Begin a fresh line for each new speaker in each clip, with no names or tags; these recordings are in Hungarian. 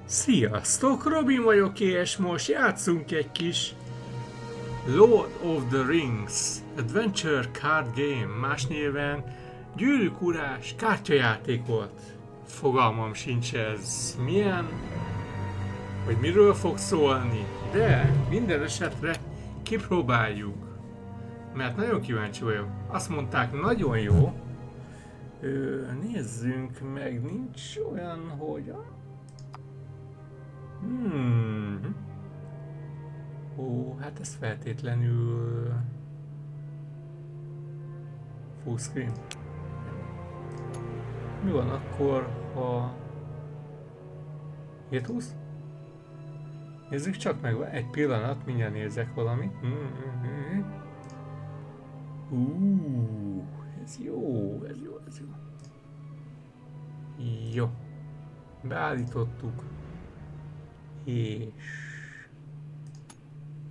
Sziasztok, Robin vagyok, és most játszunk egy kis Lord of the Rings Adventure Card Game, más néven Gyűrűk Urás kártyajátékot. Fogalmam sincs ez milyen, vagy miről fog szólni, de minden esetre kipróbáljuk, mert nagyon kíváncsi vagyok. Azt mondták, nagyon jó. Nézzünk meg, nincs olyan, hogy... Ó, hát ez feltétlenül... Full screen. Mi van akkor, ha... 720? Nézzük csak meg, egy pillanat, mindjárt nézek valamit. Ez jó, ez jó, ez jó. Jó. Beállítottuk. És...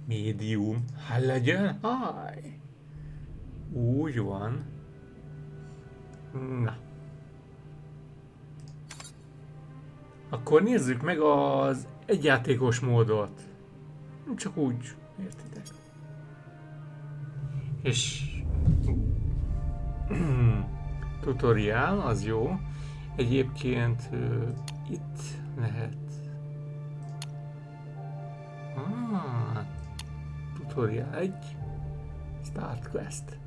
médium. Hát legyen, háj! Úgy van. Na. Akkor nézzük meg az egyjátékos módot. Csak úgy, értitek. És... tutoriál, az jó. Egyébként itt lehet... tutoriál 1. Start quest.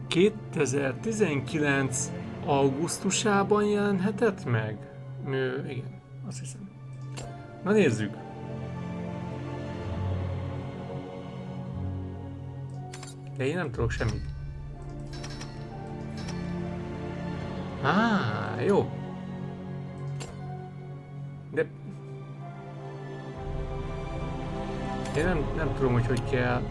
2019 augusztusában jelenhetett meg? Igen, azt hiszem. Na nézzük. De én nem tudok semmit. Jó. De... én nem tudom, hogy kell.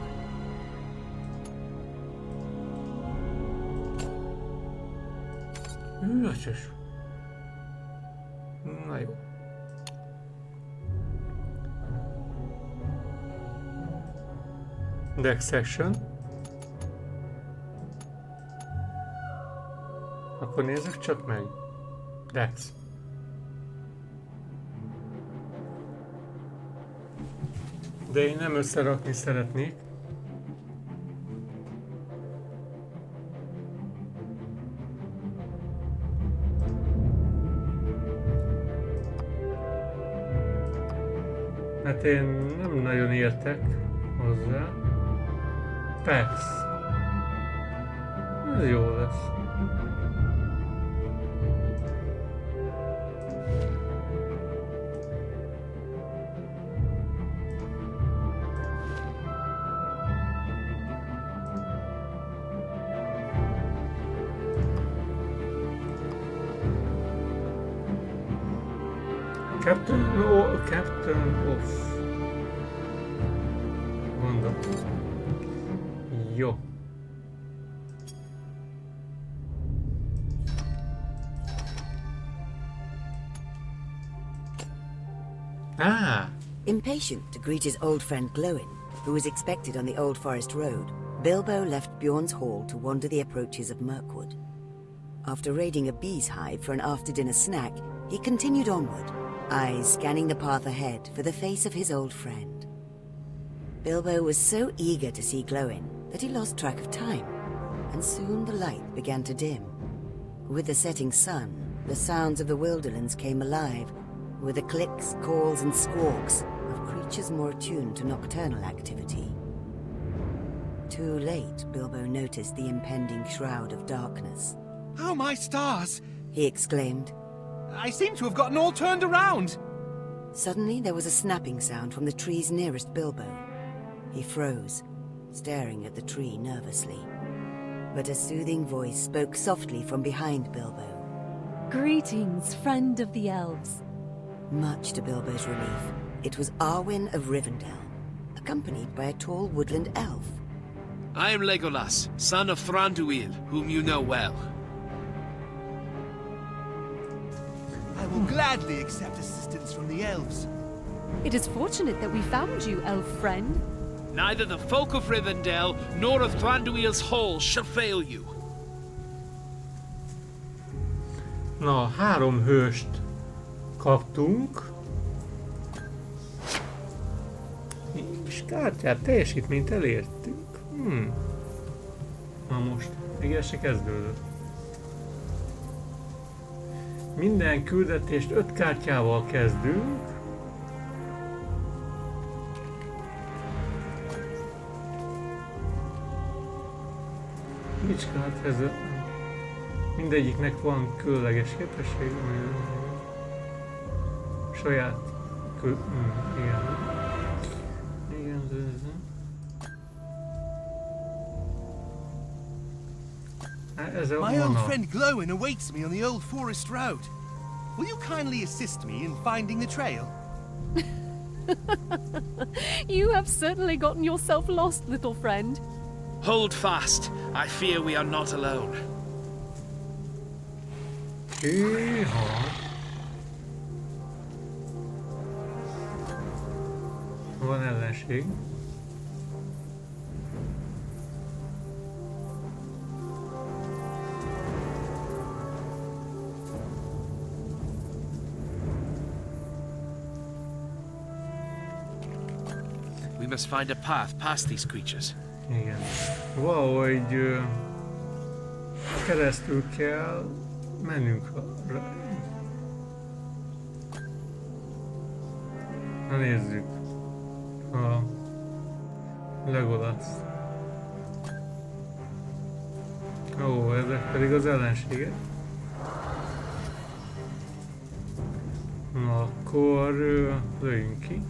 Öcsös. Na jó. Deck section. Akkor nézzük csak meg. Dex. De én nem összerakni szeretnék. Hát én nem nagyon értek hozzá. Pex. Ez jó lesz. Captain off. Mondom. Jó.
Impatient to greet his old friend Glowin, who was expected on the Old Forest Road, Bilbo left Bjorn's hall to wander the approaches of Mirkwood. After raiding a bee's hive for an after-dinner snack, he continued onward, eyes scanning the path ahead for the face of his old friend. Bilbo was so eager to see Glowin that he lost track of time, and soon the light began to dim. With the setting sun, the sounds of the Wilderlands came alive, with the clicks, calls and squawks of creatures more attuned to nocturnal activity. Too late, Bilbo noticed the impending shroud of darkness.
Oh, my stars!
He exclaimed.
I seem to have gotten all turned around!
Suddenly there was a snapping sound from the trees nearest Bilbo. He froze, staring at the tree nervously. But a soothing voice spoke softly from behind Bilbo.
Greetings, friend of the elves.
Much to Bilbo's relief, it was Arwen of Rivendell, accompanied by a tall woodland elf.
I am Legolas, son of Thranduil, whom you know well.
I will gladly accept assistance from the elves.
It is fortunate that we found you, elf friend.
Neither the folk of Rivendell nor of Thranduil's hall shall fail you.
Na, 3 hőst kaptunk. És kártyát, teljesítményt elértünk. Na most, még el se kezdődött. Minden küldetést 5 kártyával kezdünk. Hát ez mindegyiknek van különleges képesség, saját igen.
My old friend Glowin awaits me on the old forest road. Will you kindly assist me in finding the trail?
You have certainly gotten yourself lost, little friend.
Hold fast. I fear we are not alone.
Van ellenség.
We must find a path past these creatures.
Igen. Valahogy keresztül kell mennünk rá. Na nézzük. A Legolas. Ó, ezek pedig az ellenségek. Na akkor lőjünk ki.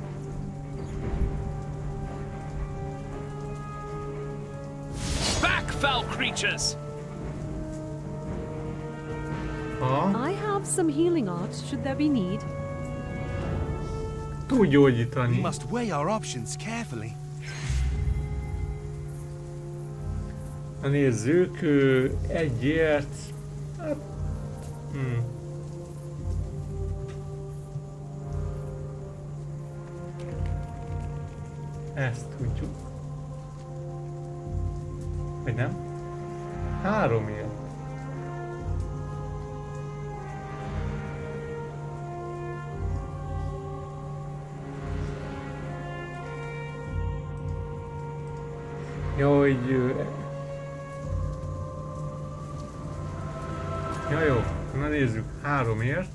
Fell creatures!
I have some healing arts, should there be need.
Tud gyógyítani.
We must weigh our options carefully.
Na nézzük, egyért. Hát, ezt tudjuk. Vagy nem? 3-ért. Ja, hogy... Ja, jó. Na nézzük. 3-ért.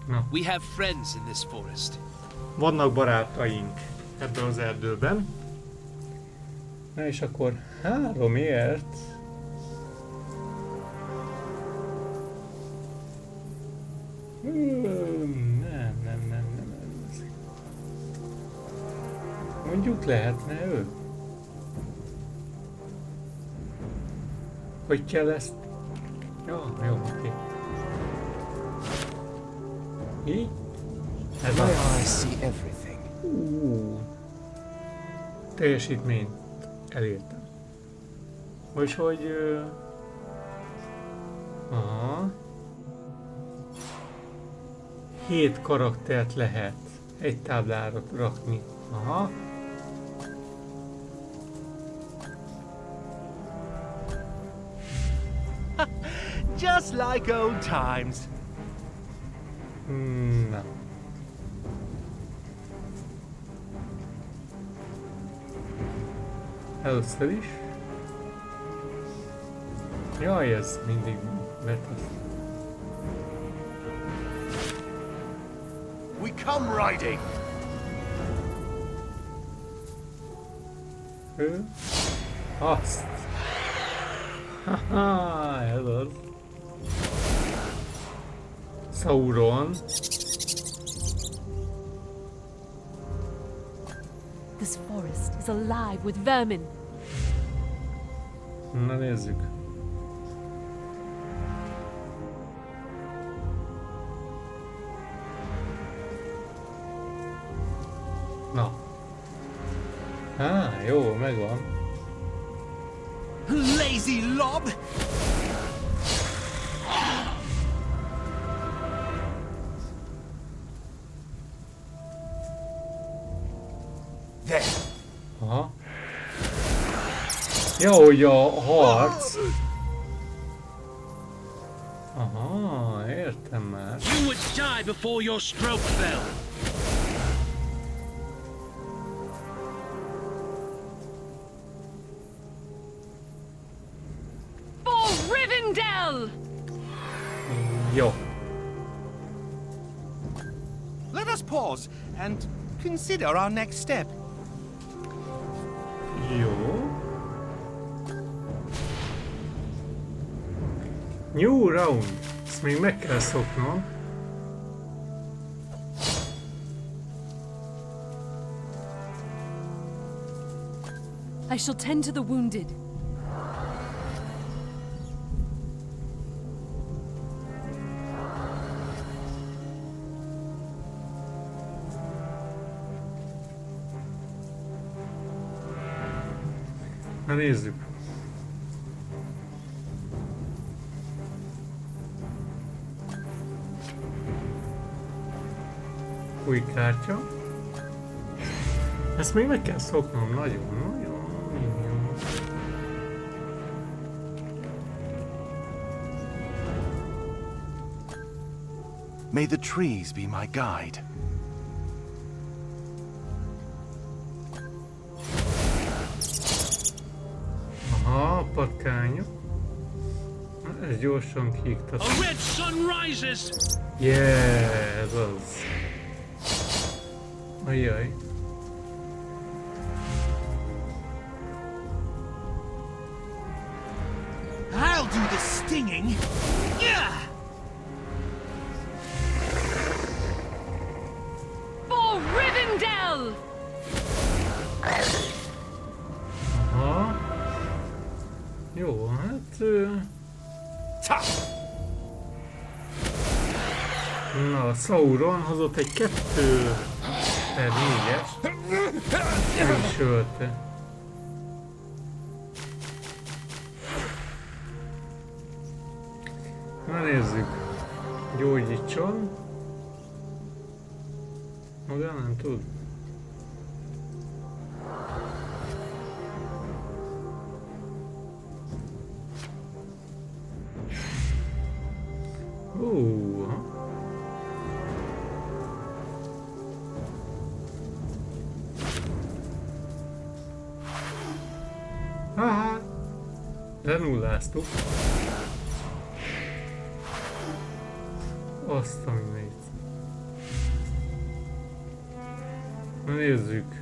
Na.
We have friends in this forest.
Vannak barátaink ebben az erdőben. Na és akkor 3-ért. Nem. Mondjuk lehetne ő. Hogy kell ezt? Jó, oké. Így? Ez
My eyes see everything.
Teljesítményt elértem. Úgyhogy... Aha. 7 karaktert lehet egy táblára rakni. Aha.
Just like old times.
Na. Először is. Jaj, ez mindig vetasz.
We come riding.
Ő? Azt. Haha, ez az. Sauron.
This forest is alive with vermin.
Na nézzük. Na. Jó, megvan.
Lazy lob! There.
Aha. Ja, hogy a harc. Aha, értem már.
You would die before your stroke fell.
For Rivendell!
Jó.
Let us pause and consider our next step.
Jó. New round. Ezt még meg kell szoknom.
I shall tend to the wounded.
Na nézzük. Új kártya. Ezt még meg kell szoknom, nagyon.
May the trees be my guide.
Aha, patkányok. Ez gyorsan kiiktat.
A red sun rises.
Yeah, ez az. Ajjaj.
I'll do the stinging. Yeah!
For Rivendell!
Aha. Jó, hát... Na, Sauron hozott egy 2/4-es. Nem is ölte. Na nézzük. Gyógyítson. Maga nem tud. Haha. Lenulláztuk. Azt a mindenit. Na nézzük.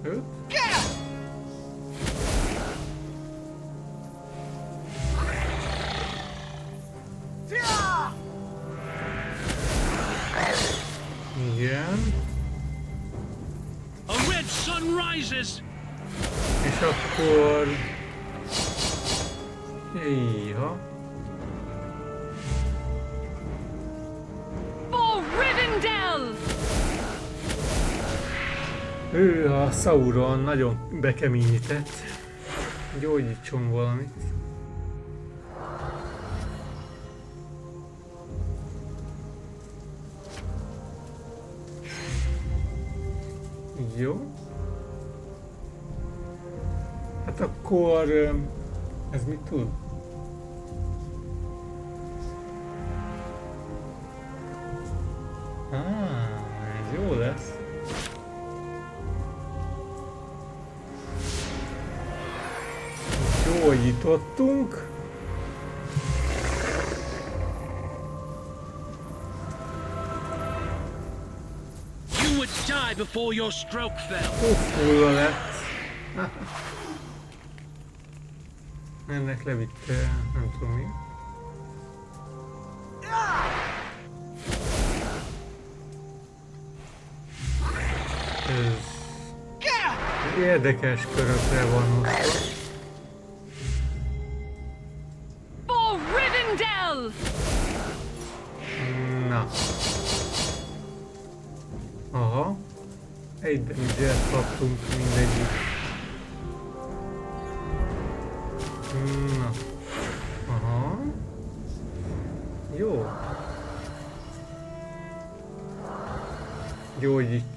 5. Igen.
A red sun rises.
És akkor... Éha.
For Rivendell!
Ő a Sauron nagyon bekeményített. Gyógyítson valamit. Jó. Hát akkor... ez mit tud? Ez jó lesz. Gyógyítottunk.
You would die before your stroke fell.
Fulla lett. Ennek levitte, nem tudom mi. Ez érdekes körökre van osztva.
For Rivendell!
Na. Aha. Egy damage-et kaptunk mindegyik. Na. Aha. Jó. Gyógyíts.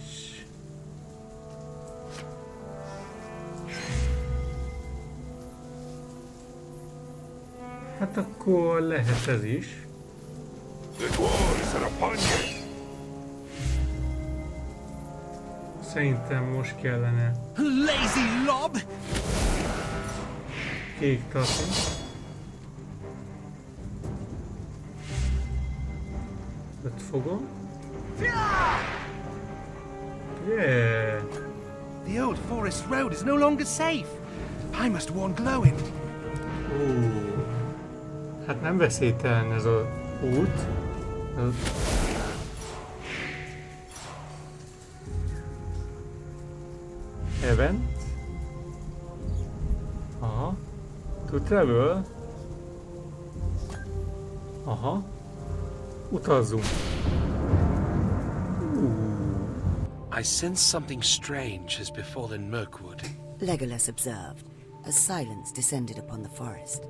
Hát akkor lehet ez is. Szerintem most kellene
Lazy lob!
kiiktatni. Öt fogom. Yeah!
The old forest road is no longer safe. I must warn Glowin.
Hát nem veszélytelen ez az út. Event. Aha. To travel. Aha. Utazzunk.
I sense something strange has befallen Mirkwood.
Legolas observed as silence descended upon the forest.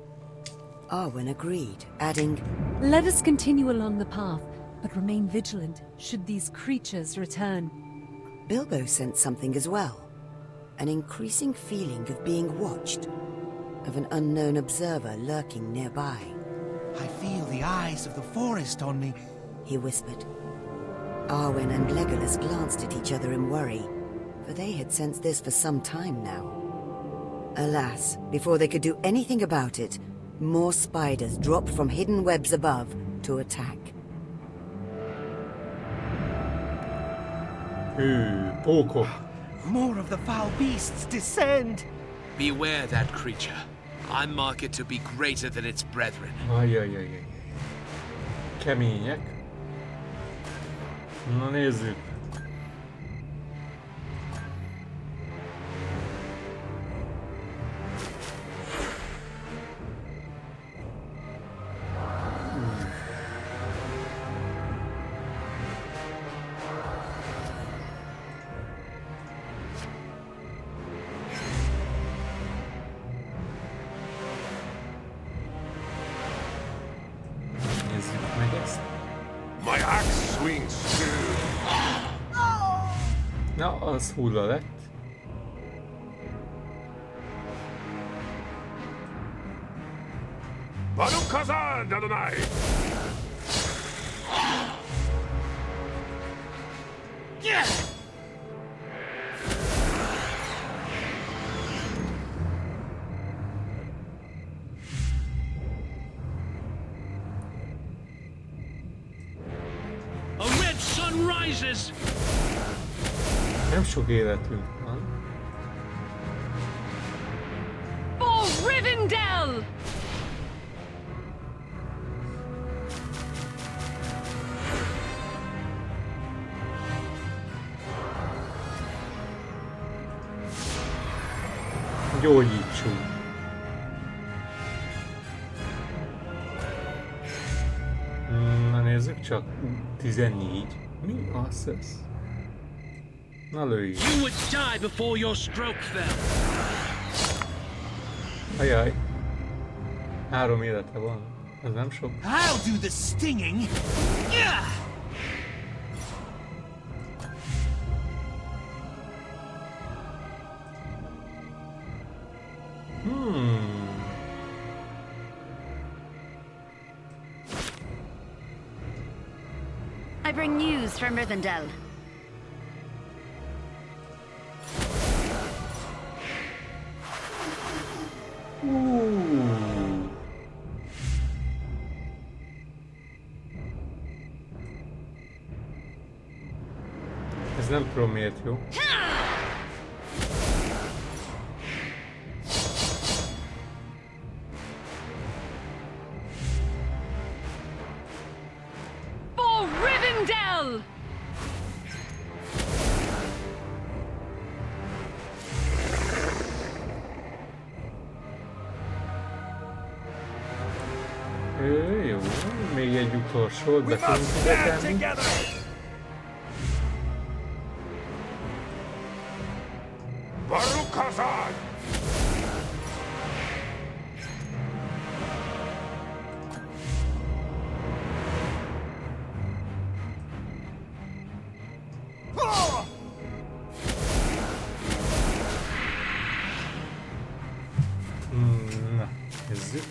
Arwen agreed, adding,
Let us continue along the path, but remain vigilant should these creatures return.
Bilbo sensed something as well. An increasing feeling of being watched, of an unknown observer lurking nearby.
I feel the eyes of the forest on me.
He whispered. Arwen and Legolas glanced at each other in worry, for they had sensed this for some time now. Alas, before they could do anything about it, more spiders dropped from hidden webs above to attack.
Pókok.
More of the foul beasts descend.
Beware that creature. I mark it to be greater than its brethren.
Ajajajaj. Kemények. Na nézzük. Nézzük meg ezt.
My axe swings true.
Na, az hulla lett.
Barukazad, Adonai!
A red sun rises!
Nem sok életünk van.
For Rivendell!
Gyógyítsunk. Na nézzük csak. 14. Mi az ez? Na lőjj.
You would die before your stroke fell.
Ajaj. 3 élete van. Ez nem sok.
I'll do the stinging.
I bring news from Rivendell.
Ez nem tudom miért jó.
For Rivendell!
Jó, még egy utolsót be tudunk ide tenni.
Barukazad!
Na, nézzük.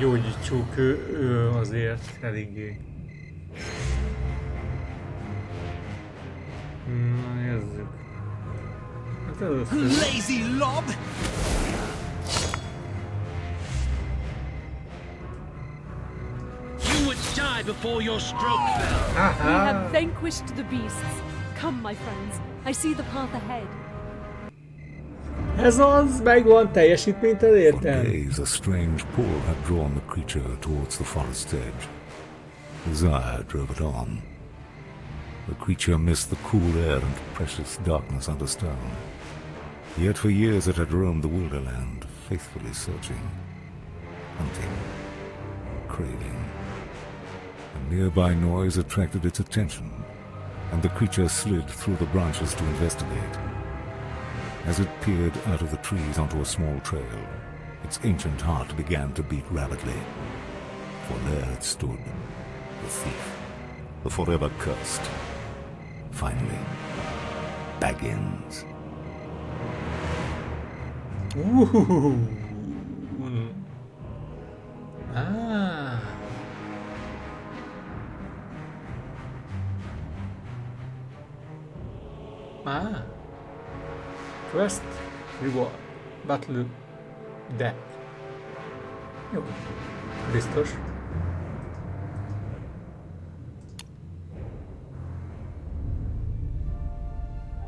gyógyítsuk, ő azért eléggé. Na, nézzük. Hát először...
Lazy lob!
You would die before your stroke fell.
We have vanquished the beasts. Come, my friends. I see the path ahead.
Ez az, megvan, teljesítményt
For
elértem.
days, a strange pull had drawn the creature towards the forest's edge. Desire drove it on. The creature missed the cool air and precious darkness under stone. Yet for years it had roamed the wilderland, faithfully searching, hunting, craving. A nearby noise attracted its attention, and the creature slid through the branches to investigate. As it peered out of the trees onto a small trail, its ancient heart began to beat rapidly. For there it stood, the thief, the forever cursed. Finally, Baggins.
Ah. Ah. Quest, reward, battle, death. Jó, biztos.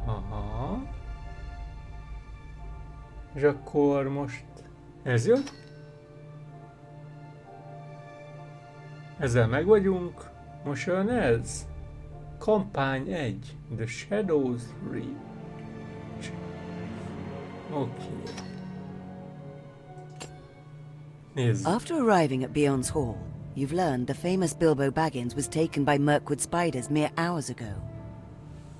Aha. És akkor most ez jön. Ezzel meg vagyunk. Most jön ez. Kampány 1. The Shadows Reach. Okay. Nézzük.
After arriving at Beyond's Hall, you've learned the famous Bilbo Baggins was taken by Mirkwood spiders mere hours ago.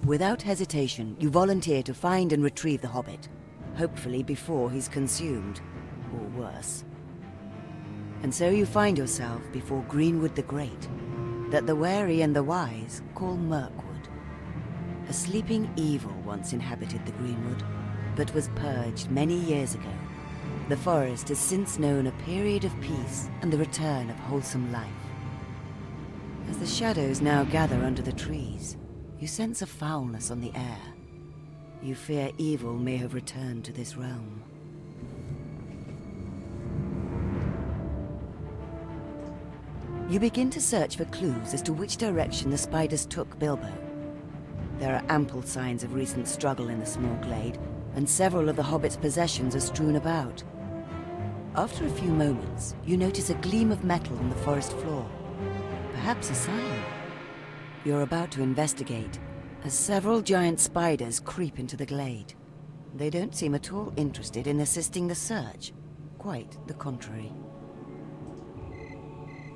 Without hesitation, you volunteer to find and retrieve the hobbit, hopefully before he's consumed, or worse. And so you find yourself before Greenwood the Great, that the wary and the wise call Mirkwood. A sleeping evil once inhabited the Greenwood, but was purged many years ago. The forest has since known a period of peace and the return of wholesome life. As the shadows now gather under the trees, you sense a foulness on the air. You fear evil may have returned to this realm. You begin to search for clues as to which direction the spiders took Bilbo. There are ample signs of recent struggle in the small glade, and several of the hobbit's possessions are strewn about. After a few moments, you notice a gleam of metal on the forest floor. Perhaps a sign. You're about to investigate, as several giant spiders creep into the glade. They don't seem at all interested in assisting the search. Quite the contrary.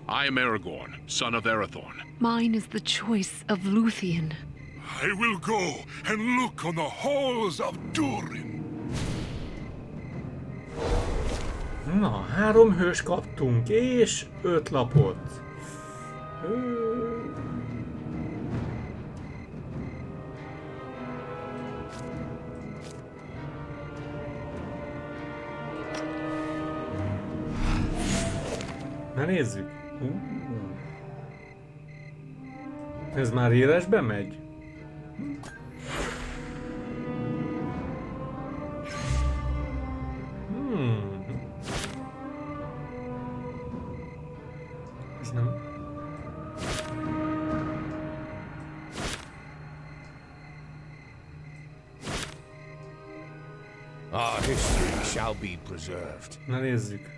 I am Aragorn, son of Arathorn.
Mine is the choice of Luthien.
I will go and look on the halls of Durin.
Na, 3 hős kaptunk, és 5 lapot. Na nézzük. Ez már élesbe megy? Ez nem...
Our history shall be preserved.
Na nézzük.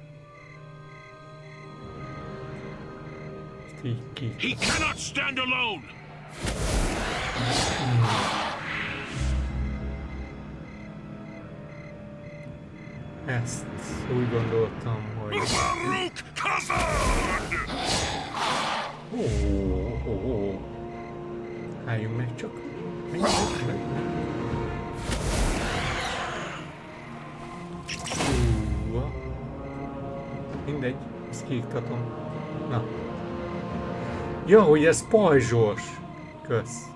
He cannot stand alone.
Ezt úgy gondoltam, hogy... Álljunk meg csak. Mindegy, ezt kiiktatom. Na. Ja, hogy ez pajzsos. Kösz.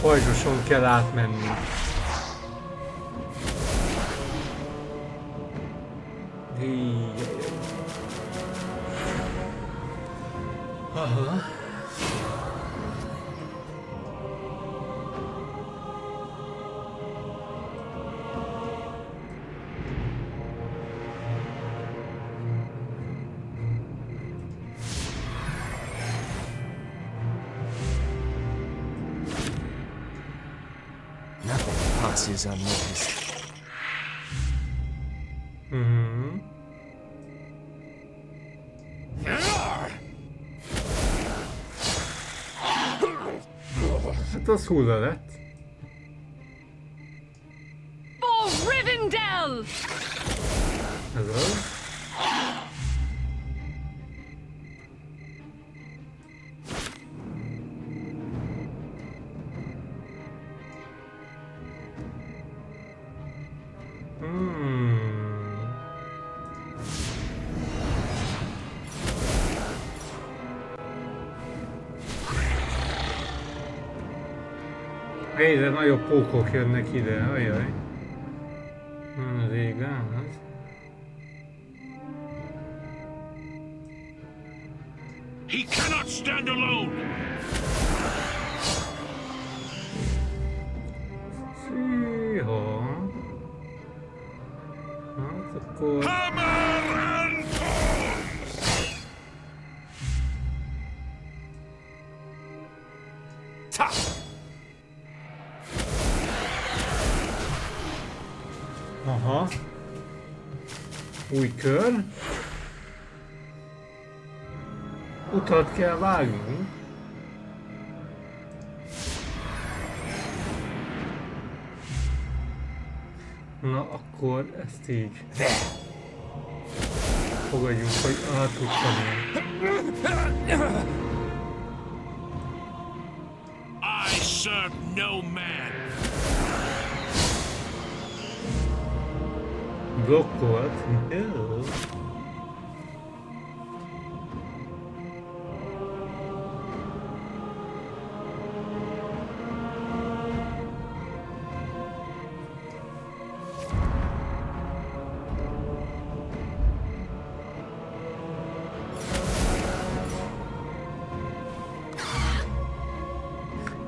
Pajzsoson kell átmenni. Aha.
Nothing passes unnoticed.
Hát az hulla lett.
For Rivendell!
Ez az. Egyre nagyobb pókok jönnek ide, ajaj. Régen az.
He cannot stand alone!
Szíha. Hát akkor...
Hammer and tongs!
Ta!
Aha. Új kör. Utat kell vágnunk. Na akkor ezt így. Fogadjunk, hogy át tudtam én.
I serve no man!
Blokkolt. Jó.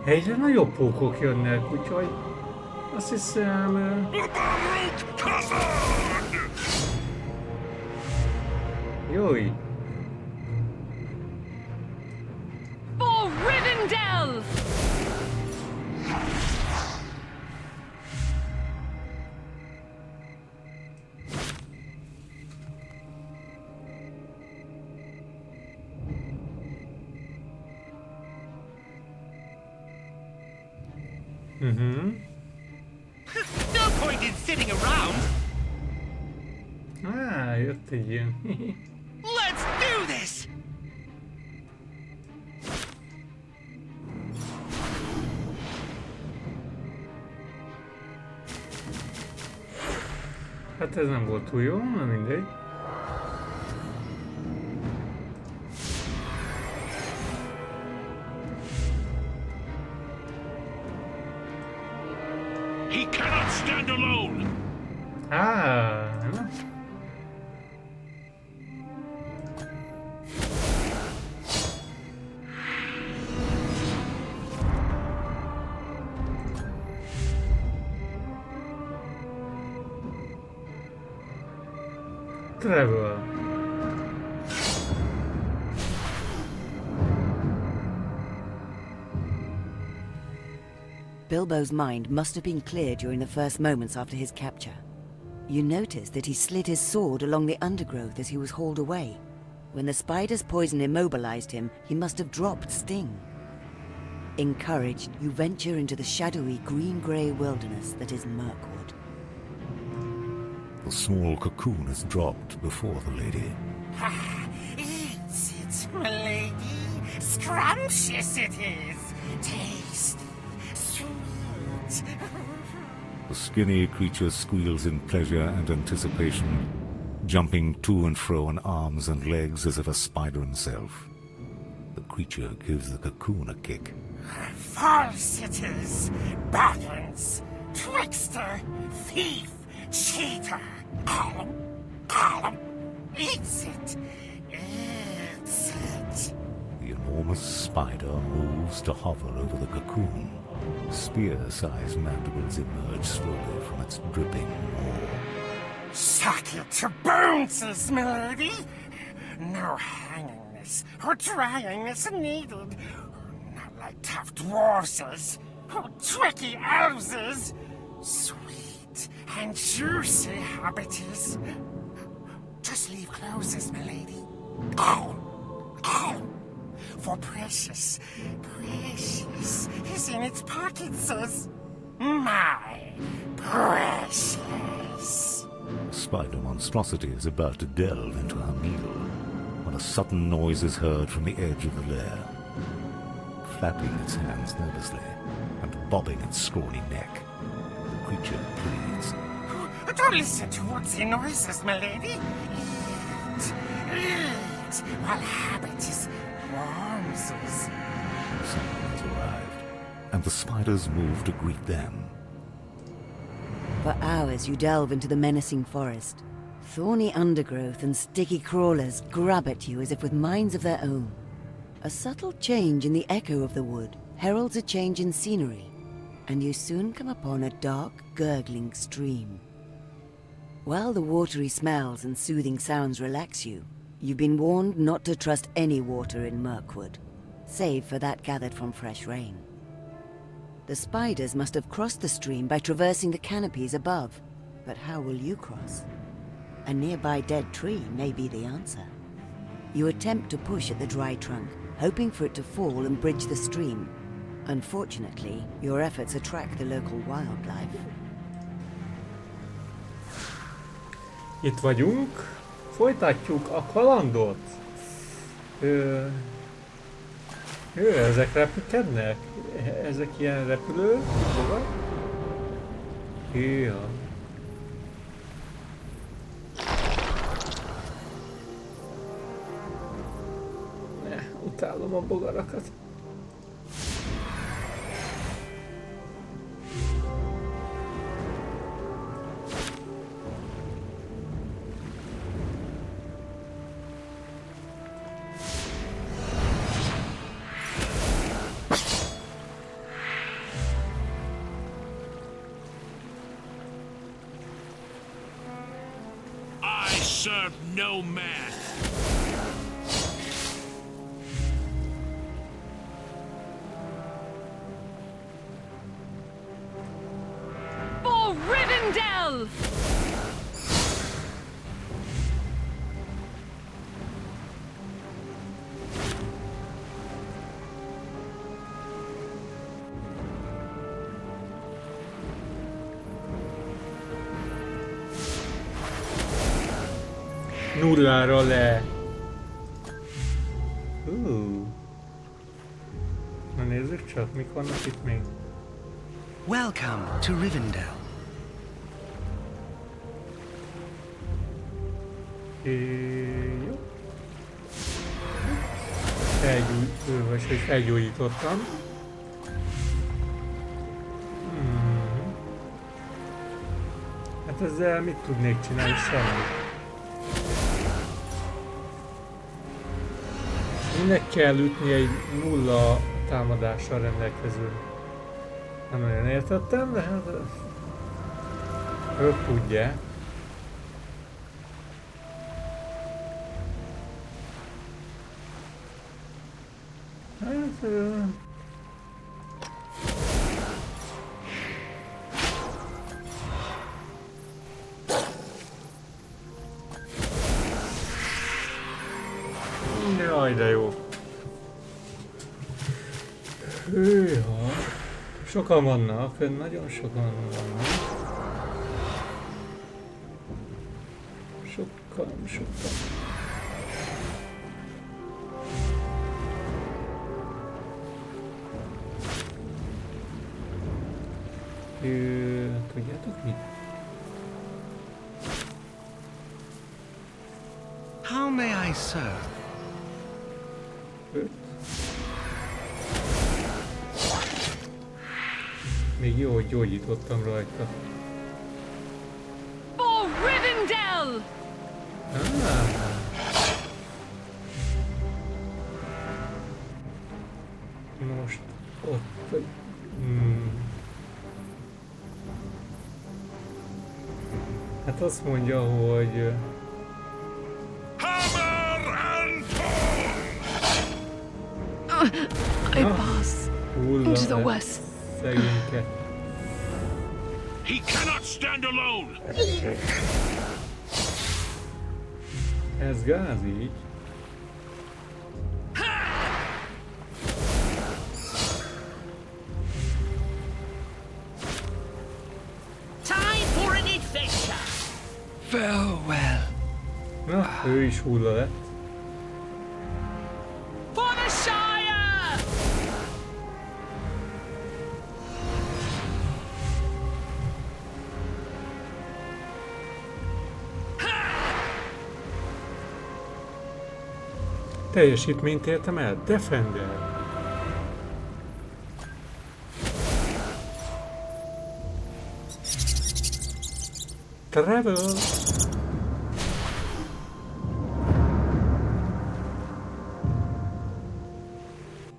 Egyre nagyobb pókok jönnek, úgyhogy azt hiszem... Jói!
For Rivendell!
No point in sitting around.
Jött egy ilyen.
Let's do this.
Hát ez nem volt túl jó, na mindegy.
He cannot stand alone!
Na. Travel.
Bilbo's mind must have been clear during the first moments after his capture. You notice that he slid his sword along the undergrowth as he was hauled away. When the spider's poison immobilized him, he must have dropped Sting. Encouraged, you venture into the shadowy green-grey wilderness that is Mirkwood.
The small cocoon is dropped before the lady.
Eat it, my lady. Scrumptious it is. Tasty, sweet.
The skinny creature squeals in pleasure and anticipation, jumping to and fro on arms and legs as if a spider himself. The creature gives the cocoon a kick.
False it is. Balance. Trickster. Thief. Cheater. Eats it. Eats it.
The enormous spider moves to hover over the cocoon. Spear-sized mandibles emerge slowly from its dripping maw.
Suck it to bounces, milady! No hangingness or dryingness needed. Not like tough dwarfses or tricky elves. Sweet and juicy habits. Just leave closes, milady. For precious is in its pockets, my precious.
The spider monstrosity is about to delve into her meal when a sudden noise is heard from the edge of the lair. Flapping its hands nervously and bobbing its scrawny neck, the creature pleads.
Don't listen to woodsy noises, milady. Eat, while habit is warms.
Someone has arrived, and the spiders move to greet them.
For hours you delve into the menacing forest. Thorny undergrowth and sticky crawlers grab at you as if with minds of their own. A subtle change in the echo of the wood heralds a change in scenery, and you soon come upon a dark, gurgling stream. While the watery smells and soothing sounds relax you, you've been warned not to trust any water in Mirkwood, save for that gathered from fresh rain. The spiders must have crossed the stream by traversing the canopies above, but how will you cross? A nearby dead tree may be the answer. You attempt to push at the dry trunk, hoping for it to fall and bridge the stream. Unfortunately, your efforts attract the local wildlife.
Itt vagyunk, folytatjuk a kalandot. Ezek repkednek? Ezek ilyen repülő? Ja. Utálom a bogarakat.
Serve no man.
For Rivendell!
Nullára le. Na nézzük csak, mik vannak itt még.
Welcome to Rivendell.
Jó. Felgyújtottam. Hát ezzel mit tudnék csinálni? Semmit. Minek kell ütni egy nulla támadással rendelkező? Nem nagyon értettem, de hát... Ő tudja. Hát... Jaj, de jó. Hűha. Sokan vannak, nagyon sokan vannak. Sokan. Tudjátok mit?
How may I serve?
Még jó, hogy gyógyítottam rajta.
For Rivendell!
Hát azt mondja, hogy...
I pass into the west.
Szegényke.
He cannot stand alone.
Ez gáz így.
Time for an adventure.
Farewell.
Na, ő is hulla lett.
For the Shire.
Teljesítményt értem el? Defender. Travel.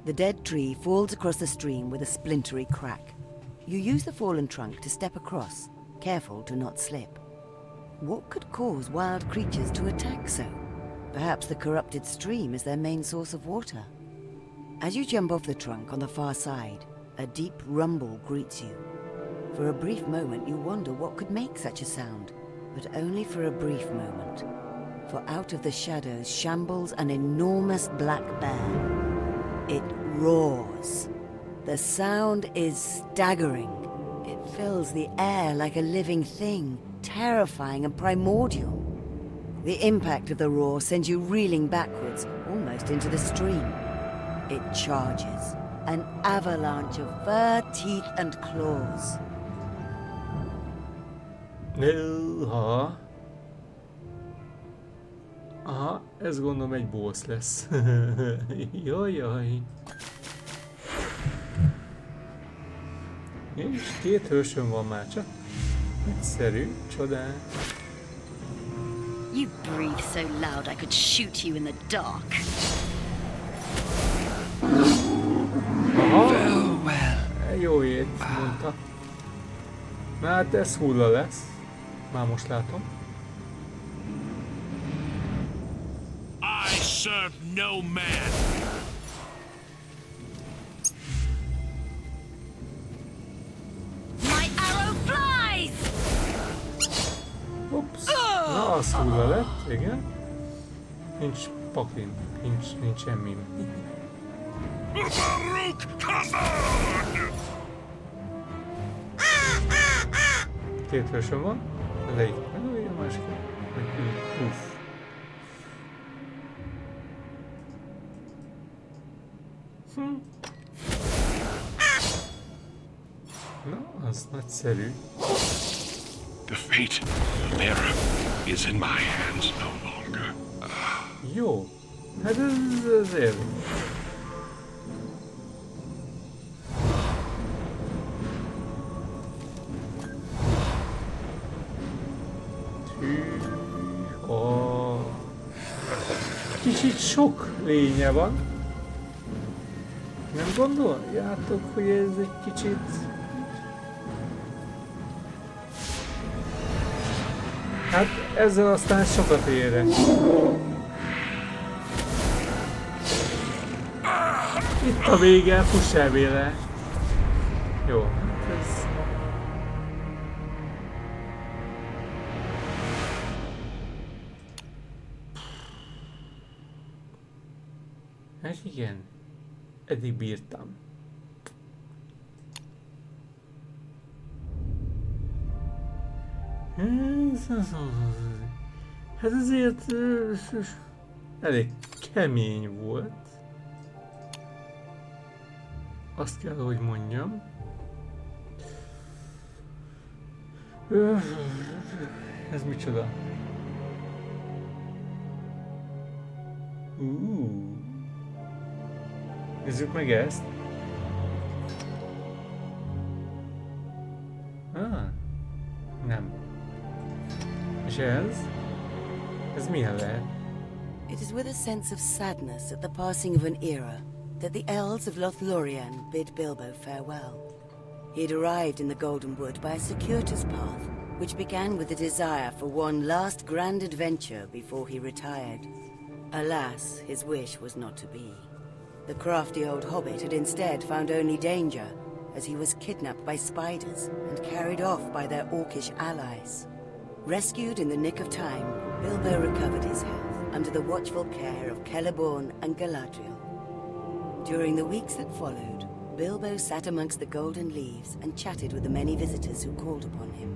The dead tree falls across the stream with a splintery crack. You use the fallen trunk to step across, careful to not slip. What could cause wild creatures to attack so? Perhaps the corrupted stream is their main source of water. As you jump off the trunk on the far side, a deep rumble greets you. For a brief moment you wonder what could make such a sound, but only for a brief moment. For out of the shadows shambles an enormous black bear. It roars. The sound is staggering. It fills the air like a living thing, terrifying and primordial. The impact of the roar sends you reeling backwards, almost into the stream. It charges, an avalanche of fur, teeth and claws.
Aha. Aha, ez gondolom egy boss lesz. Jajjaj. És 2 hősön van már csak. Egyszerű, csodál.
You breathe so loud I could shoot you in the dark.
Aha. Jó ét, mondta. Na hát ez hulla lesz. Már most látom.
I serve no man.
My arrow flies!
Ups. Na, az hulla lett, igen. Nincs paklin, nincs semmi. Két hősöm van. Az egyik meg a másik. Uff. Na, az nagyszerű.
The fate of the mirror is in my hands no longer.
Jó. Hát ez érv. Kicsit sok lénye van. Nem gondoljátok, hogy ez egy kicsit... Hát ezzel aztán sokat érek. Itt a vége, fussál vele. Jó, hát ez... Hát igen, eddig bírtam. Hát azért elég kemény volt. Azt kell, hogy mondjam. Ez micsoda? Nézzük meg ezt. Nem. És ez? Ez milyen lehet?
It is with a sense of sadness at the passing of an era, that the elves of LotR bid Bilbo farewell. He had arrived in the Golden Wood by a circuitous path, which began with a desire for one last grand adventure before he retired. Alas, his wish was not to be. The crafty old hobbit had instead found only danger, as he was kidnapped by spiders and carried off by their orcish allies. Rescued in the nick of time, Bilbo recovered his health under the watchful care of Celeborn and Galadriel. During the weeks that followed, Bilbo sat amongst the golden leaves and chatted with the many visitors who called upon him.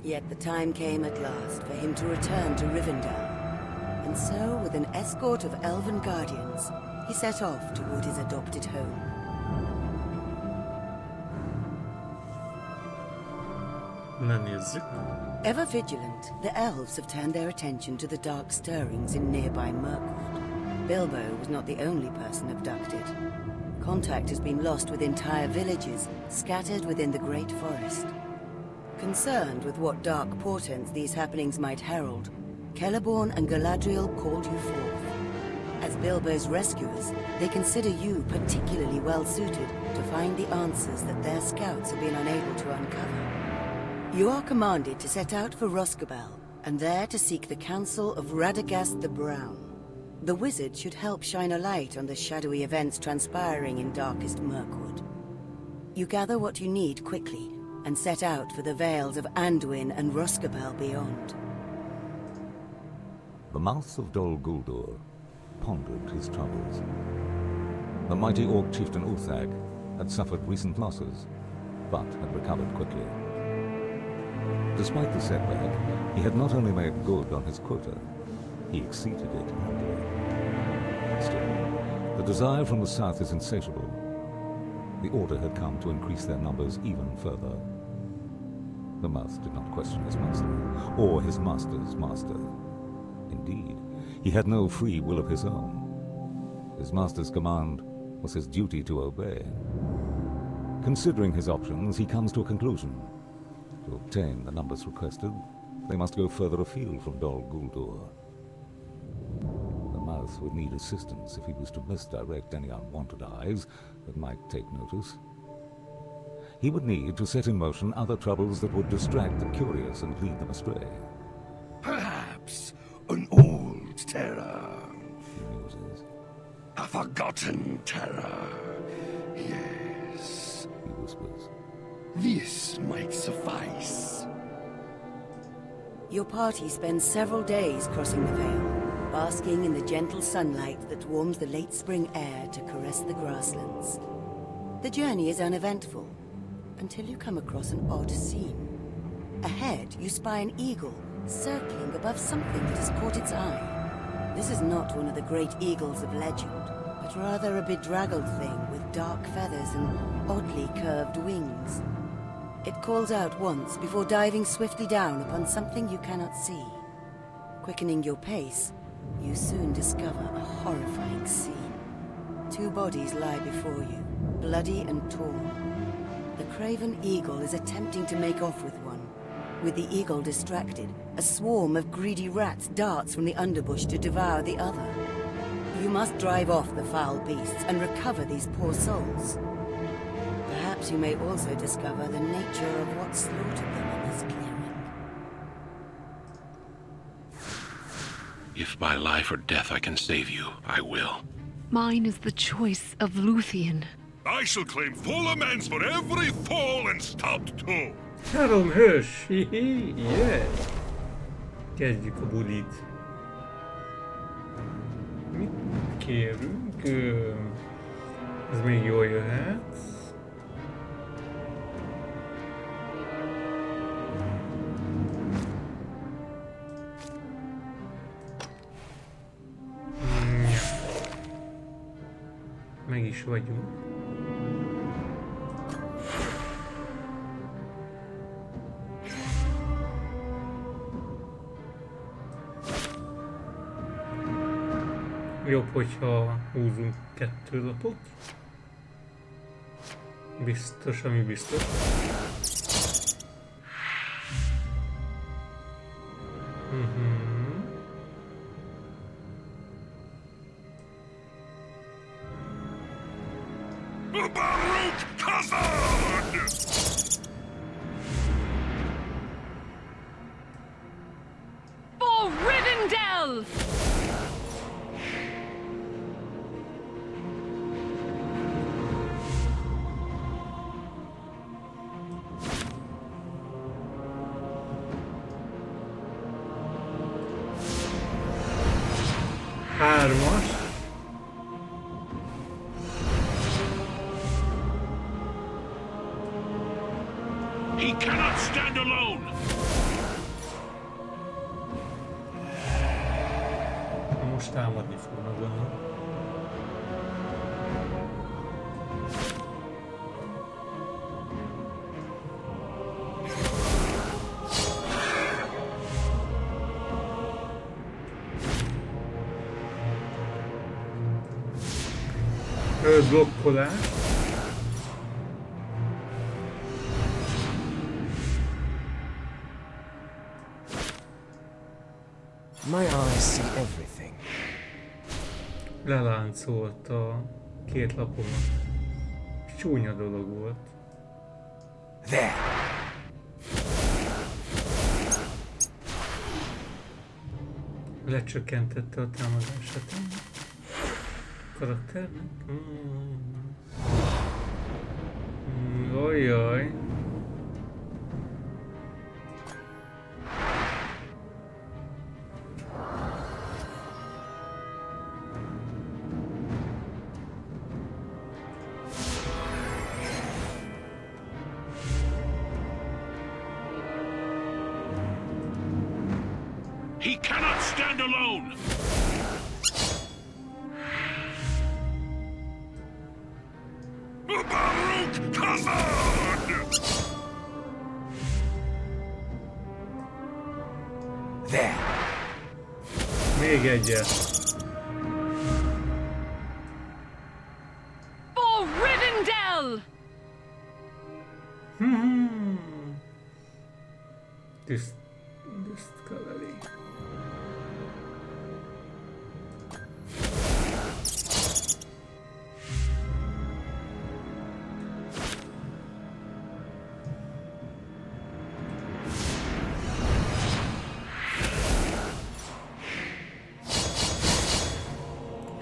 Yet the time came at last for him to return to Rivendell, and so, with an escort of elven guardians, he set off toward his adopted home. Ever vigilant, the elves have turned their attention to the dark stirrings in nearby Mirkwood. Bilbo was not the only person abducted. Contact has been lost with entire villages, scattered within the Great Forest. Concerned with what dark portents these happenings might herald, Celeborn and Galadriel called you forth. As Bilbo's rescuers, they consider you particularly well-suited to find the answers that their scouts have been unable to uncover. You are commanded to set out for Rosgobel, and there to seek the counsel of Radagast the Brown. The wizard should help shine a light on the shadowy events transpiring in darkest Mirkwood. You gather what you need quickly, and set out for the vales of Anduin and Rosgobel beyond.
The mouth of Dol Guldur pondered his troubles. The mighty orc chieftain Uthag had suffered recent losses, but had recovered quickly. Despite the setback, he had not only made good on his quota, he exceeded it handily. Still, the desire from the south is insatiable. The order had come to increase their numbers even further. The mouth did not question his master, or his master's master. Indeed, he had no free will of his own. His master's command was his duty to obey. Considering his options, he comes to a conclusion. To obtain the numbers requested, they must go further afield from Dol Guldur. The mouth would need assistance if he was to misdirect any unwanted eyes that might take notice. He would need to set in motion other troubles that would distract the curious and lead them astray.
Perhaps an old terror.
He muses.
A forgotten terror. Yes.
He whispers.
This might suffice.
Your party spends several days crossing the Vale, basking in the gentle sunlight that warms the late spring air to caress the grasslands. The journey is uneventful, until you come across an odd scene. Ahead, you spy an eagle circling above something that has caught its eye. This is not one of the great eagles of legend, but rather a bedraggled thing with dark feathers and oddly curved wings. It calls out once before diving swiftly down upon something you cannot see. Quickening your pace, you soon discover a horrifying scene. Two bodies lie before you, bloody and torn. The craven eagle is attempting to make off with one. With the eagle distracted, a swarm of greedy rats darts from the underbush to devour the other. You must drive off the foul beasts and recover these poor souls. Perhaps you may also discover the nature of what slaughtered them in this clearing.
If by life or death I can save you, I will.
Mine is the choice of Luthien.
I shall claim full amends for every fall and stopped toe.
3 hős! Hihi, yeah! Kezdjük a bulit. Mit kérünk? Ez még jól jöhet. Meg is vagyunk. Jobb, hogyha húzunk 2 lapot. Biztos, ami biztos.
For Rivendell!
Hármas.
He cannot stand alone.
Most támadni fognak, gondolom. Blokkolás.
My eyes see everything.
Leláncolt a két lapomat. Csúnya dolog volt.
There.
Lecsökkentette a támadását. Karakternek? Ojjaj.
He cannot stand alone.
There.
Még egyet.
For Rivendell!
Discovery.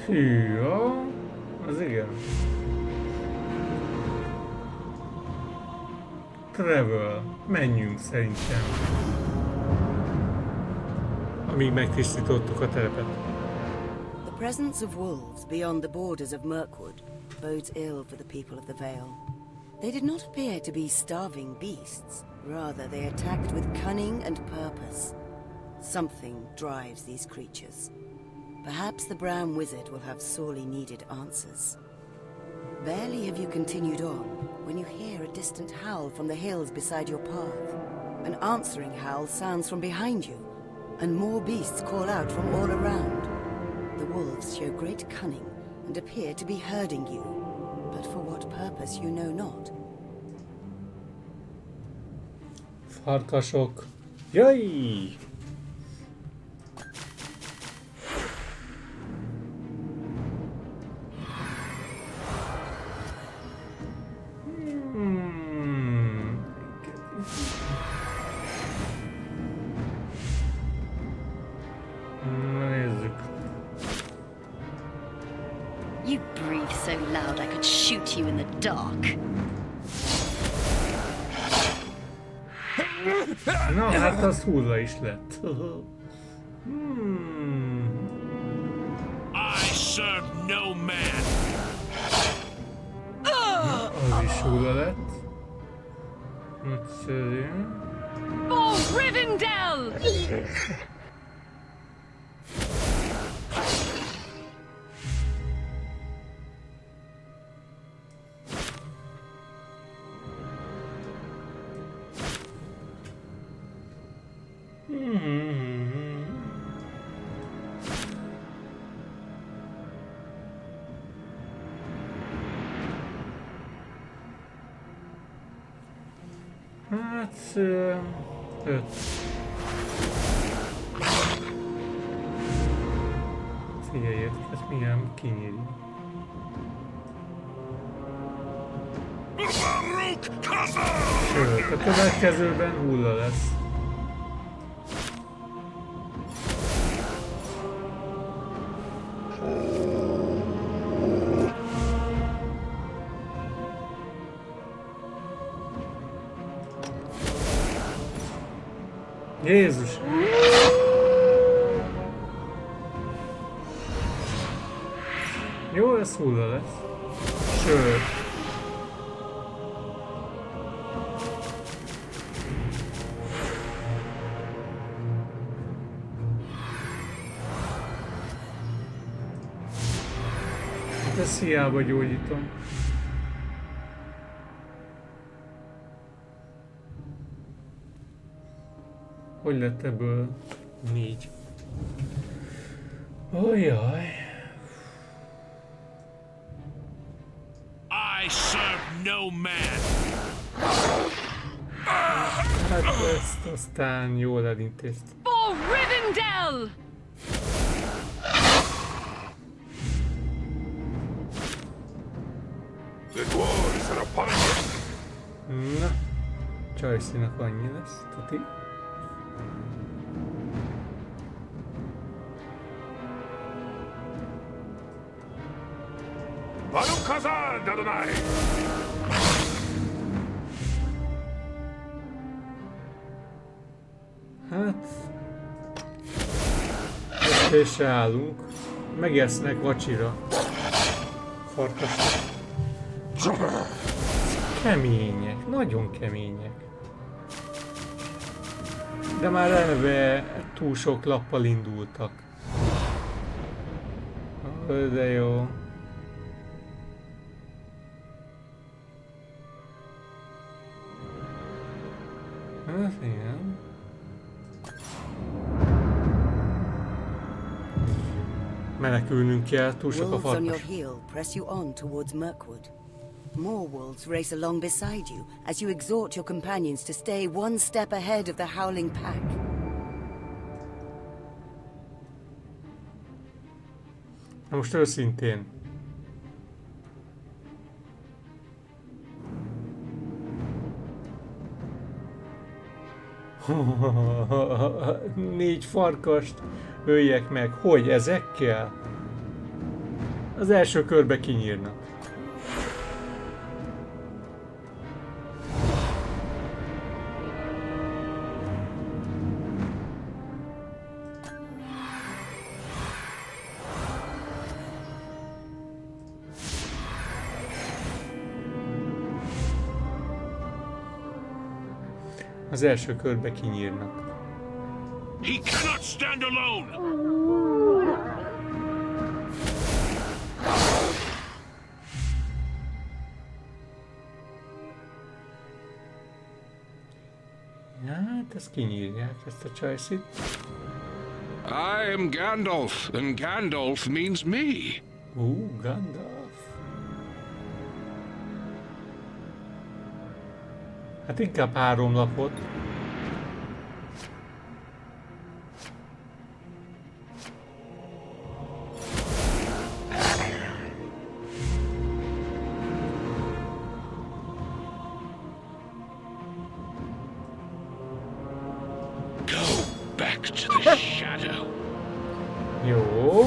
Hűha, az igen. Travel, menjünk szerintem. Amíg megtisztítottuk a terepet.
The presence of wolves beyond the borders of Mirkwood bodes ill for the people of the Vale. They did not appear to be starving beasts. Rather, they attacked with cunning and purpose. Something drives these creatures. Perhaps the brown wizard will have sorely needed answers. Barely have you continued on when you hear a distant howl from the hills beside your path. An answering howl sounds from behind you, and more beasts call out from all around. The wolves show great cunning and appear to be herding you, but for what purpose you know not.
Farkasok. Jaj!
You breathe so loud I could shoot you in the dark.
Na, hát az hulla is lett.
I serve no man.
Az is hulla lett. Nagyszerű.
For Rivendell!
Hát... 5. Figyelj, ezt milyen kinyíri. Sőt, a következőben hulla lesz. Jézus! Jó, ez hulla lesz. Sőt. Hát ezt hiába gyógyítom. Hogy lett ebből 4? Ojjaj.
I serve no man.
Hát ezt aztán jól elintézt.
For Rivendell!
The dwarves are upon us.
Na, Csajszinak annyi lesz, tuti.
Valukazad, Adonai!
Hát... Össze állunk. Megesznek vacsira. Farkas. Kemények, nagyon kemények. De már eleve túl sok lappal indultak. De jó. Hát igen. Menekülnünk kell, túl sok a
Wolves on your
farkas.
heel press you on towards Mirkwood. More wolves race along beside you as you exhort your companions to stay one step ahead of the howling pack.
Na most őszintén. Négy farkast öljek meg. Hogy ezekkel? Az első körbe kinyírnak. Az első körbe kinyírnak.
He cannot stand alone!
Hát, ezt kinyírják, ezt a csajszit.
I am Gandalf, and Gandalf means me.
Gandalf. Hát inkább 3 lapot.
Go back to the shadow.
Jó.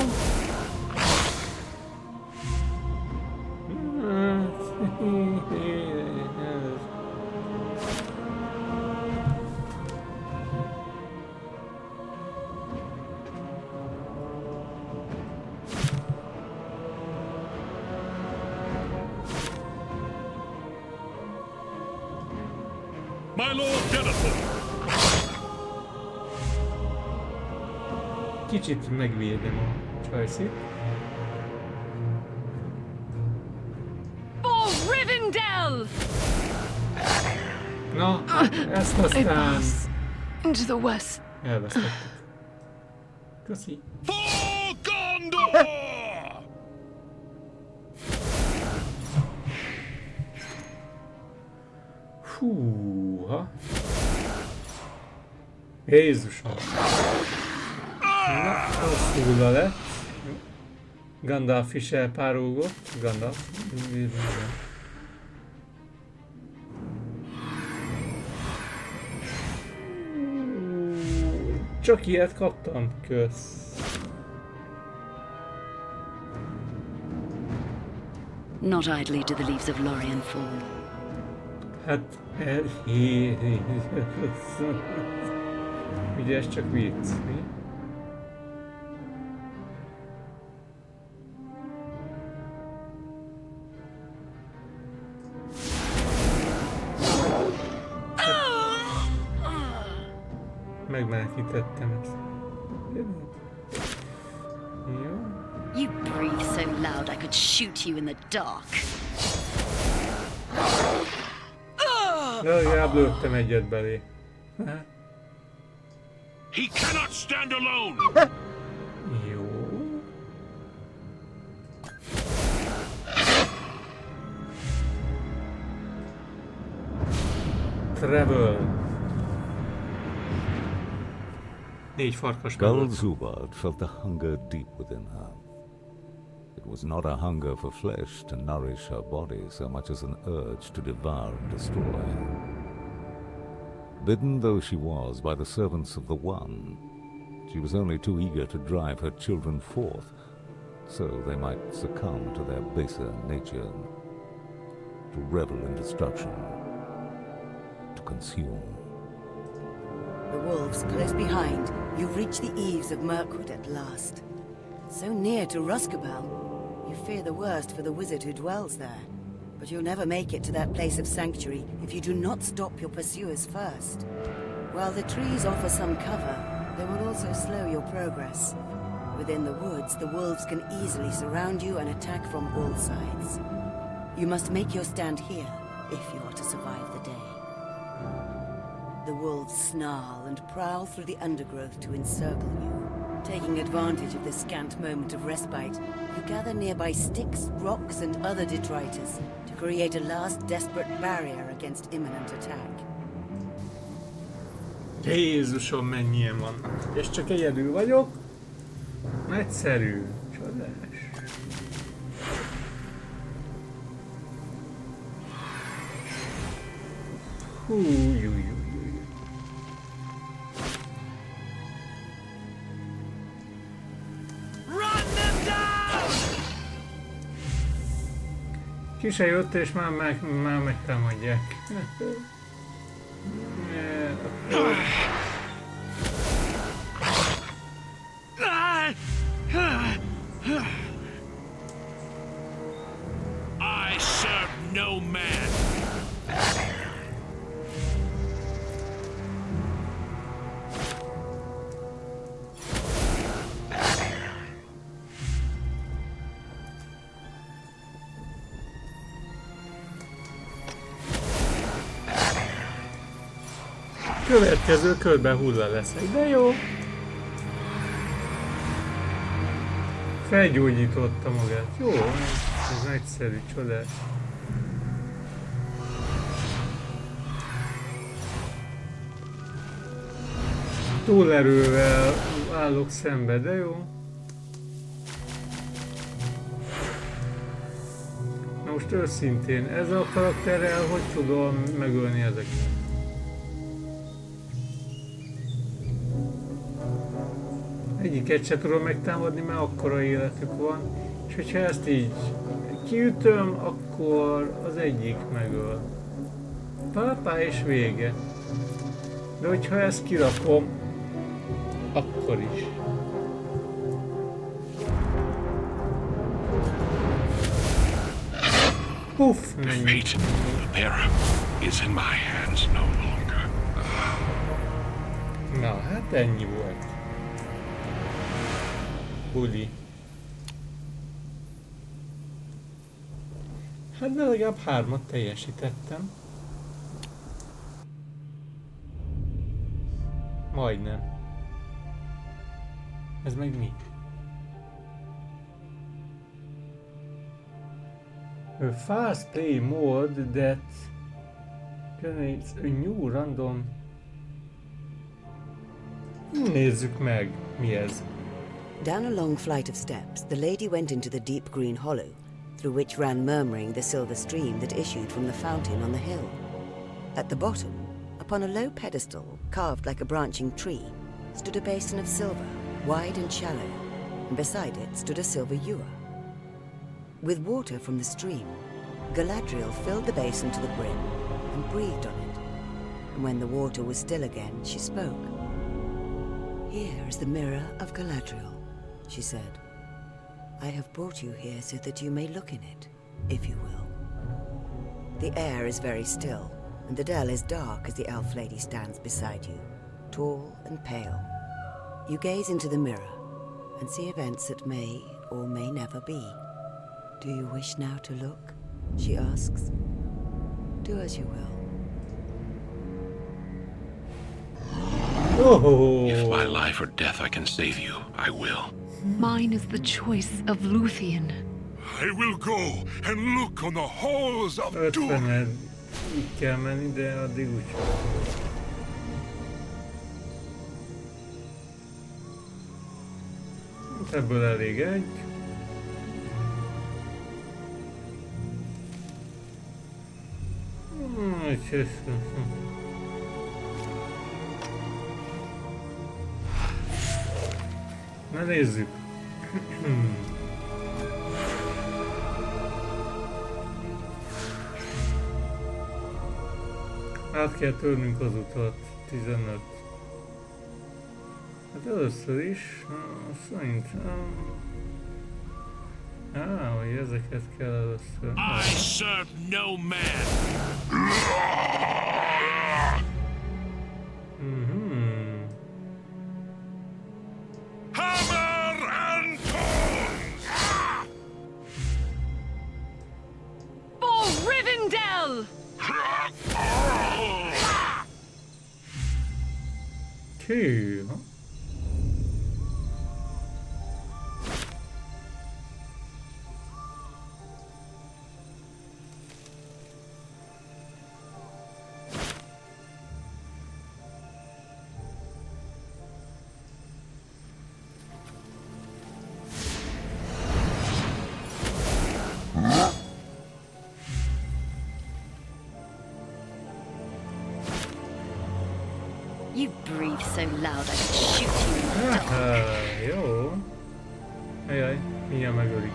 My Lord Denethor!
Kicsit megvédem a csajszit.
For Rivendell!
Na, ezt aztán
Into the west.
elvesztettük. Köszi.
For Gondor!
Húha. Jézusom. Na, az hulla lett. Gandalf is elpárolgott. Gandalf. csak ilyet kaptam. Kösz.
Not idly do the leaves of Lorien fall.
Hát, ugye ez csak vicc, mi? Megmenekítettem ezt. Jó.
You breathe so loud I could shoot you in the dark.
Legalább lőttem egyet belé.
He cannot stand alone!
Jó. Travel. 4 farkas
Gull Zubard felt the hunger deep within her. It was not a hunger for flesh to nourish her body so much as an urge to devour and destroy. Bidden though she was by the servants of the One, she was only too eager to drive her children forth, so they might succumb to their baser nature, to revel in destruction, to consume.
The wolves close behind, you reach the eaves of Mirkwood at last. So near to Roscabel, you fear the worst for the wizard who dwells there. But you'll never make it to that place of sanctuary if you do not stop your pursuers first. While the trees offer some cover, they will also slow your progress. Within the woods, the wolves can easily surround you and attack from all sides. You must make your stand here if you are to survive the day. The wolves snarl and prowl through the undergrowth to encircle you. Taking advantage of this scant moment of respite, you gather nearby sticks, rocks, and other detritus to create a last desperate barrier against imminent attack.
Jézusom, mennyien vannak. És csak egyedül vagyok. Nagyszerű. Csodás. Hú. Ki se jött, és már megtámadják.
I serve no man.
Következő körben hulla leszek, de jó. Felgyógyította magát. Jó, ez nagyszerű, csodás. Túlerővel állok szembe, de jó. Na most őszintén, ezzel a karakterrel hogy tudom megölni ezeket? Egyiket se tudom megtámadni, mert akkora életük van, és hogyha ezt így kiütöm, akkor az egyik megöl. Pápá és vége. De hogyha ezt kirakom, akkor is. Puff!
The fate of the bearer is in my hands no longer.
Na, hát ennyi volt. Buli. Hát de legalább 3-at teljesítettem. Majdnem. Ez meg mi? A fast play mode that generates a new random. Nézzük meg, mi ez.
Down a long flight of steps, the lady went into the deep green hollow, through which ran murmuring the silver stream that issued from the fountain on the hill. At the bottom, upon a low pedestal carved like a branching tree, stood a basin of silver, wide and shallow, and beside it stood a silver ewer. With water from the stream, Galadriel filled the basin to the brim and breathed on it. And when the water was still again, she spoke. "Here is the mirror of Galadriel," she said. "I have brought you here so that you may look in it, if you will." The air is very still, and the dell is dark as the elf lady stands beside you, tall and pale. You gaze into the mirror and see events that may or may never be. "Do you wish now to look?" she asks. "Do as you will."
If by life or death I can save you, I will.
Mine is the choice of Luthien.
I will go and look on the halls of doom.
50-ned így kell menni, de addig úgy. Ebből elég egy. Na nézzük. Át kell törnünk az utat. 15. Hát először is, szerintem... hogy ezeket kell először...
I serve no man! Hammer and tongs!
For Rivendell!
Kő, ha?
You breathe so loud I could shoot you in the dark.
Jó. Ajaj, mindjárt megölik.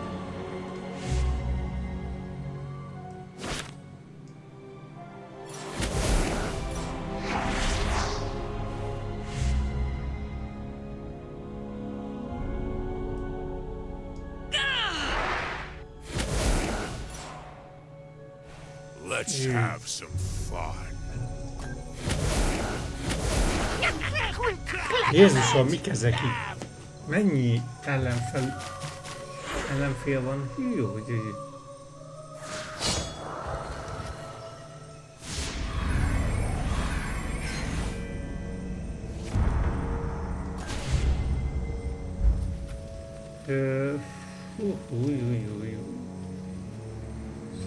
Let's have some fun.
Jézusom, mik ezek itt? Mennyi ellenfél van? Jó.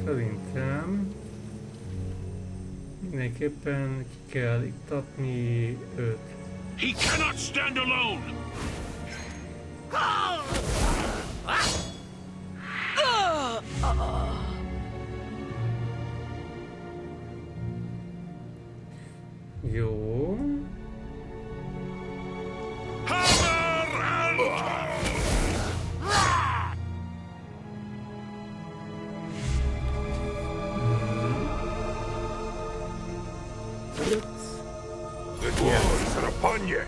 Szerintem mindenképpen ki kell iktatni őt.
He cannot stand alone!
Jó.
Hammer and the dwarves are upon you!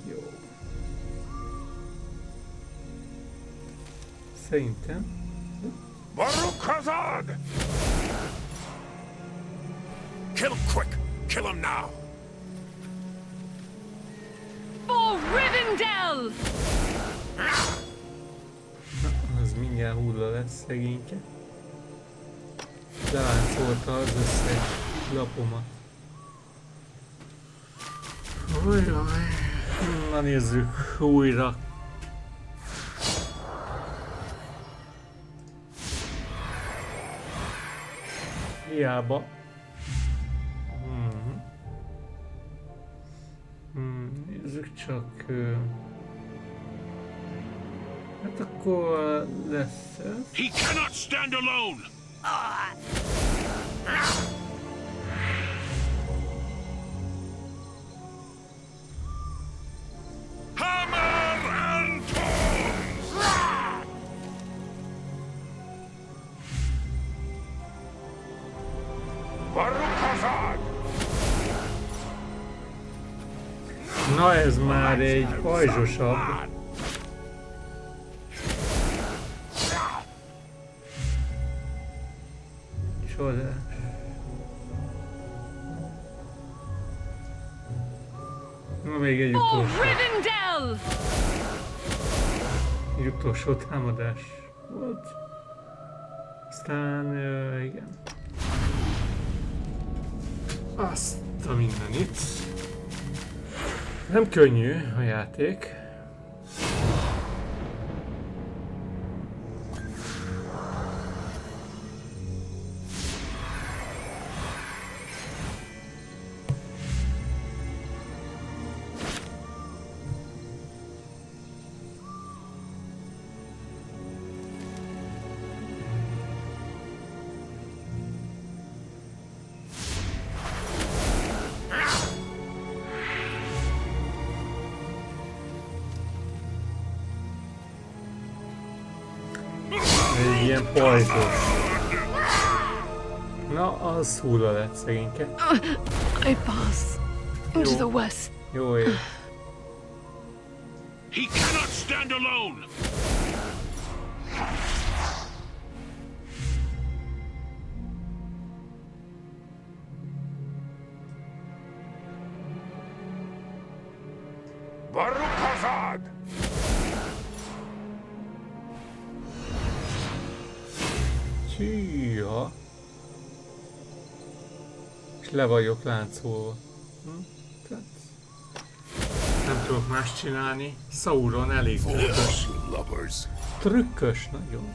Jó. Szerintem.
Baruch Hazard! Kill him quick! Kill him now!
For Rivendell!
Az mindjárt hulla lesz szegényke. Leláncolta az összes lapomat. Ujjaj. Na nézzük újra. Hiába. Nézzük csak. Hát akkor lesz ez.
He cannot stand alone!
Na ez már egy pajzsosabb. Csodás. Na még egy utolsó támadás volt. Aztán igen. Azt a mindenit. Nem könnyű a játék. Ilyen pajzsos. Na, az hulla lett szegényke.
I pass into the west.
Jó ég.
He cannot stand alone!
Barukazad!
Hűha. És le vagyok láncolva. Nem tudok más csinálni. Sauron elég trükkös. Trükkös nagyon.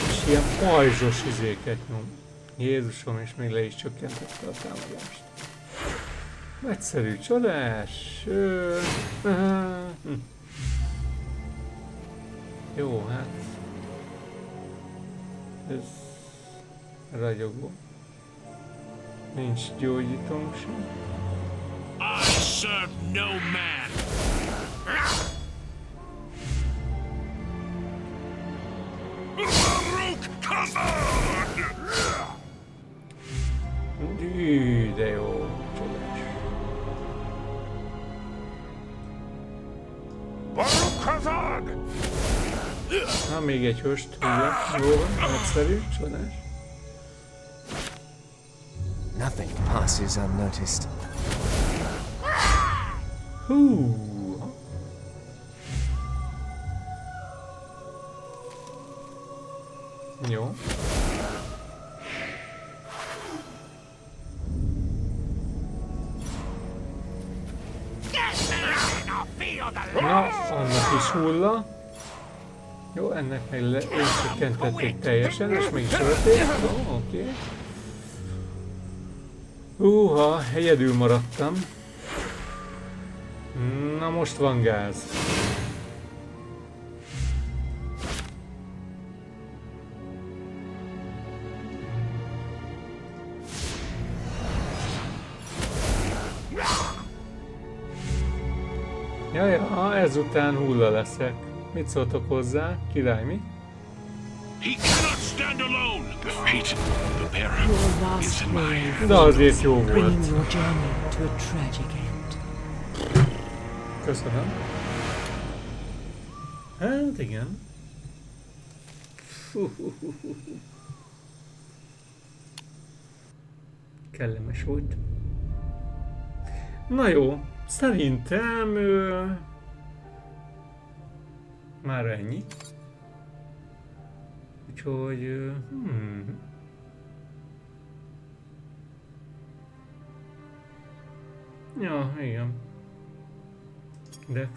És ilyen pajzsos izéket nyom. Jézusom, és még le is csökkentette a támadást. Egyszerű, csodás. Jó, hát. Ez ragyogó. Nincs gyógyítónk sem.
I serve no man.
De jó, csodás. Na, még egy höst, jó van, egyszerű, csodás.
Nothing passes unnoticed.
Hú. Jó. Na, annak is hulla. Jó, ennek meg csökkentették teljesen, és meg is ölték. Oké. Húha, egyedül maradtam. Na most van gáz. Jaja, ezután hulla leszek. Mit szóltok hozzá? Király, mi?
He cannot stand alone. The fate of the bearer is in my hands.
De azért jó volt. Köszönöm. Hát igen. Kellemes volt. Na jó, szerintem már ennyi. Úgyhogy ja, igen. Dex.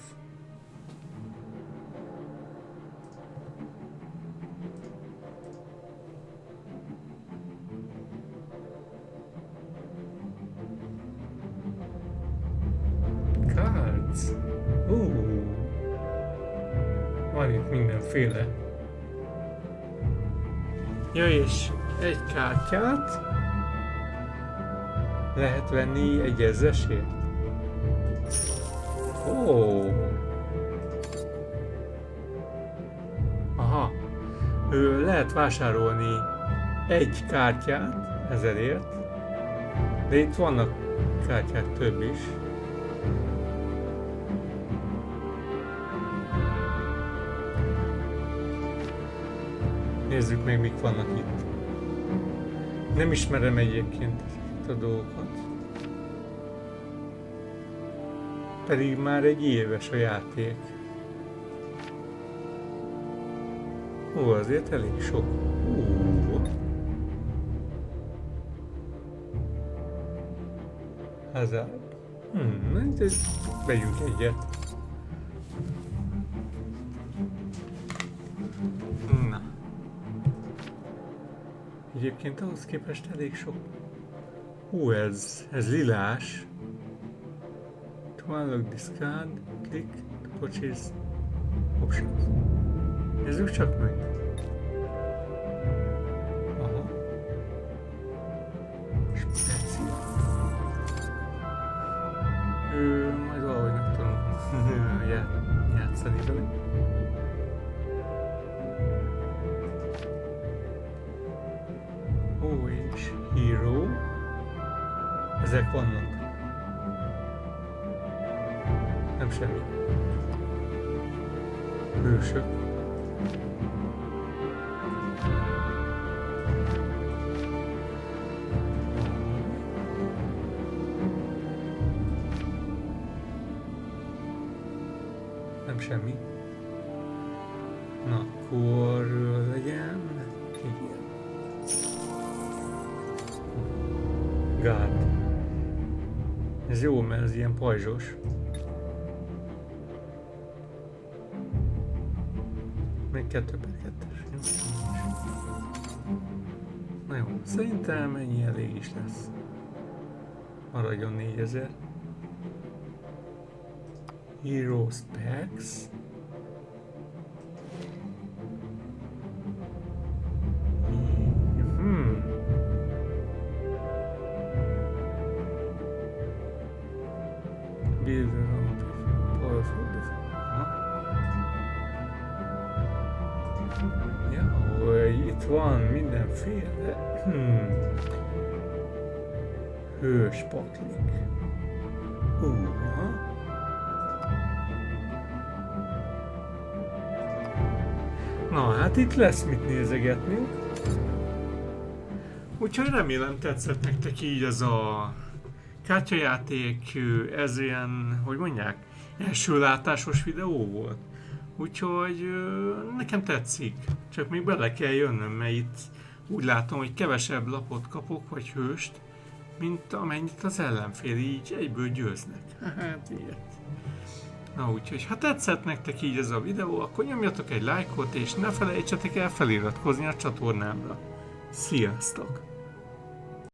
Cards. Van itt mindenféle. Ja, és egy kártyát lehet venni egy ezresért. Ó. Aha. Lehet vásárolni egy kártyát ezerért, de itt vannak kártyák több is. Nézzük meg, mik vannak itt. Nem ismerem egyébként a dolgokat. Pedig már egy éves a játék. Ó, azért elég sok. Hazard. Vegyünk egyet. Na. Egyébként ahhoz képest elég sok. Ez lilás. To unlock this card, click to purchase options. Nézzük csak meg. Aha. Speciál. Majd valahogy meg tudom játszani vele. Ó, és Hero. Ezek vannak. Nem semmi. Hősök. Nem semmi. Na, akkor legyen egy ilyen. Gát. Ez jó, mert ez ilyen pajzsos. Még 2/2-es. Na jó, szerintem ennyi elég is lesz. Maradjon 4000. Hero Specs. Itt van mindenféle hős paklik. Na hát itt lesz mit nézegetni. Úgyhogy remélem tetszett nektek így ez a kártyajáték, ez ilyen, hogy mondják, első látásos videó volt. Úgyhogy nekem tetszik, csak még bele kell jönnöm, mert itt úgy látom, hogy kevesebb lapot kapok, vagy hőst, mint amennyit az ellenfél, így egyből győznek. Hát ilyet. Na úgyhogy, ha tetszett nektek így ez a videó, akkor nyomjatok egy lájkot, és ne felejtsetek el feliratkozni a csatornámra. Sziasztok!